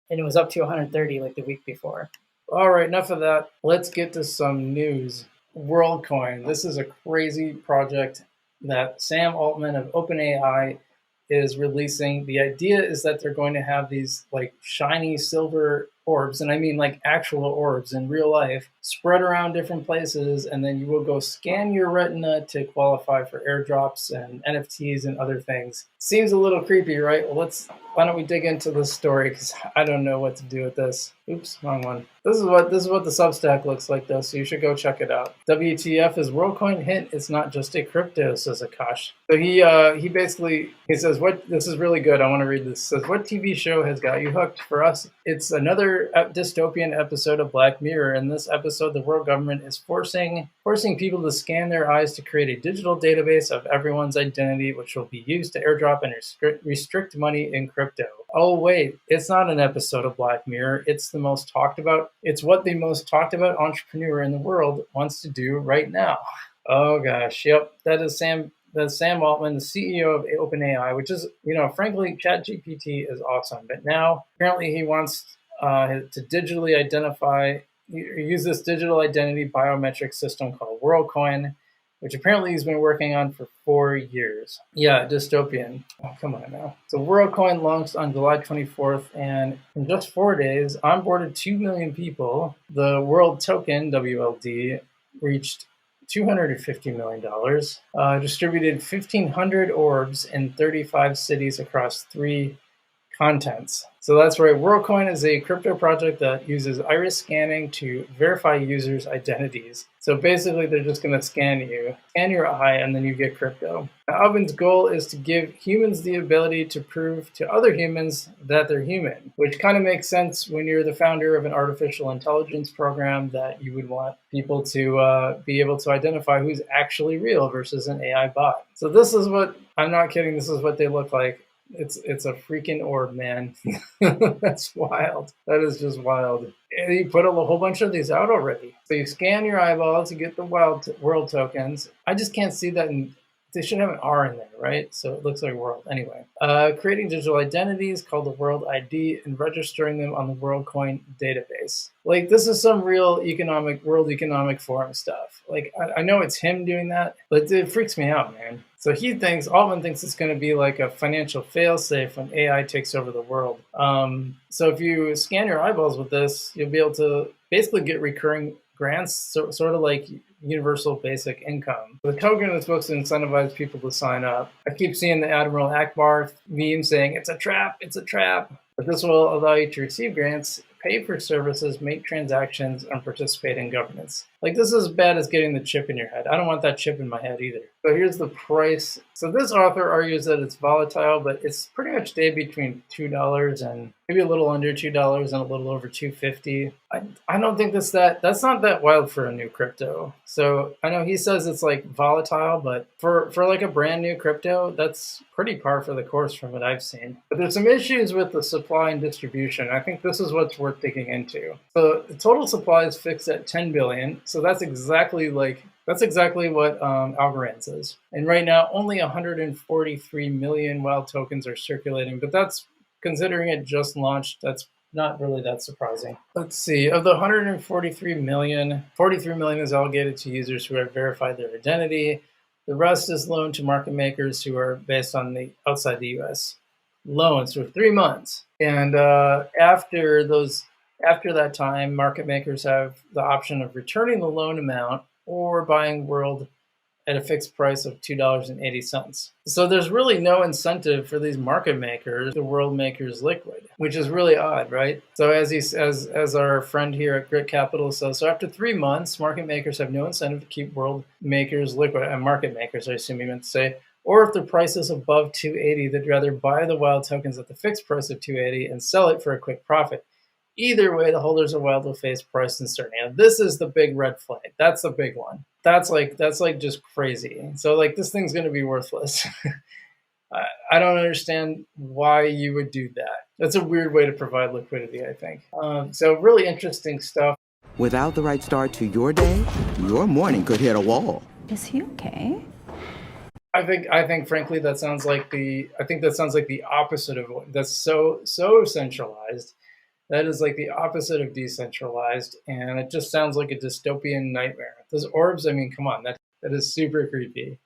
and it was up to 130 like the week before. All right, enough of that. Let's get to some news. WorldCoin. This is a crazy project that Sam Altman of OpenAI is releasing. The idea is that they're going to have these like shiny silver orbs, and I mean like actual orbs in real life, spread around different places, and then you will go scan your retina to qualify for airdrops and NFTs and other things. Seems a little creepy, right? Well, why don't we dig into this story, because I don't know what to do with this. Oops, wrong one. This is what the Substack looks like, though, so you should go check it out. WTF is WorldCoin hint? It's not just a crypto, says Akash. So he basically says, "What? This is really good. I want to read this." Says, "What TV show has got you hooked? For us, it's another dystopian episode of Black Mirror. In this episode, the world government is forcing people to scan their eyes to create a digital database of everyone's identity, which will be used to airdrop and restrict money in crypto." Oh wait, it's not an episode of Black Mirror. It's what the most talked about entrepreneur in the world wants to do right now. Oh gosh, yep, that is Sam Altman, the CEO of OpenAI, which is, frankly, ChatGPT is awesome. But now apparently he wants to digitally use this digital identity biometric system called WorldCoin, which apparently he's been working on for 4 years. Yeah, dystopian. Oh, come on now. So WorldCoin launched on July 24th, and in just 4 days, onboarded 2 million people. The world token, WLD, reached $250 million, distributed 1,500 orbs in 35 cities across 3 continents. So that's right. WorldCoin is a crypto project that uses iris scanning to verify users' identities. So basically, they're just going to scan your eye, and then you get crypto. Now, Alvin's goal is to give humans the ability to prove to other humans that they're human, which kind of makes sense when you're the founder of an artificial intelligence program, that you would want people to be able to identify who's actually real versus an AI bot. So this is what, I'm not kidding, this is what they look like. It's a freaking orb, man. That's wild. That is just wild. And he put a whole bunch of these out already. So you scan your eyeball to get the world tokens. I just can't see that they should have an R in there, right? So it looks like world. Anyway, creating digital identities called the World ID and registering them on the WorldCoin database. Like, this is some real World Economic Forum stuff. Like, I know it's him doing that, but it freaks me out, man. So Altman thinks it's going to be like a financial failsafe when AI takes over the world. So if you scan your eyeballs with this, you'll be able to basically get recurring grants, sort of like universal basic income. The token is supposed to incentivize people to sign up. I keep seeing the Admiral Akbar meme saying, "It's a trap, it's a trap." But this will allow you to receive grants, pay for services, make transactions, and participate in governance. Like, this is as bad as getting the chip in your head. I don't want that chip in my head either. So here's the price. So this author argues that it's volatile, but it's pretty much stayed between $2 and maybe a little under $2 and a little over $2.50. I don't think that's not that wild for a new crypto. So I know he says it's like volatile, but for like a brand new crypto, that's pretty par for the course from what I've seen. But there's some issues with the supply and distribution. I think this is what's worth digging into. So the total supply is fixed at 10 billion. So that's exactly what Algorand says. And right now, only 143 million wild tokens are circulating, but that's, considering it just launched, that's not really that surprising. Let's see, of the 143 million, 43 million is allocated to users who have verified their identity. The rest is loaned to market makers who are based on outside the US. Loans for 3 months. And after that time, market makers have the option of returning the loan amount or buying World at a fixed price of $2.80. So there's really no incentive for these market makers, the World makers liquid, which is really odd, right? So as our friend here at Grit Capital says, so after 3 months, market makers have no incentive to keep World makers liquid, and market makers, I assume you meant to say, or if the price is above $2.80, they'd rather buy the wild tokens at the fixed price of $2.80 and sell it for a quick profit. Either way, the holders of Wild will face price uncertainty. Now, this is the big red flag. That's the big one. That's like just crazy. So like, this thing's going to be worthless. I don't understand why you would do that. That's a weird way to provide liquidity, I think. So really interesting stuff. Without the right start to your day, your morning could hit a wall. Is he okay? I think frankly that sounds like the opposite of that's so centralized. That is like the opposite of decentralized, and it just sounds like a dystopian nightmare. Those orbs, I mean, come on, that is super creepy.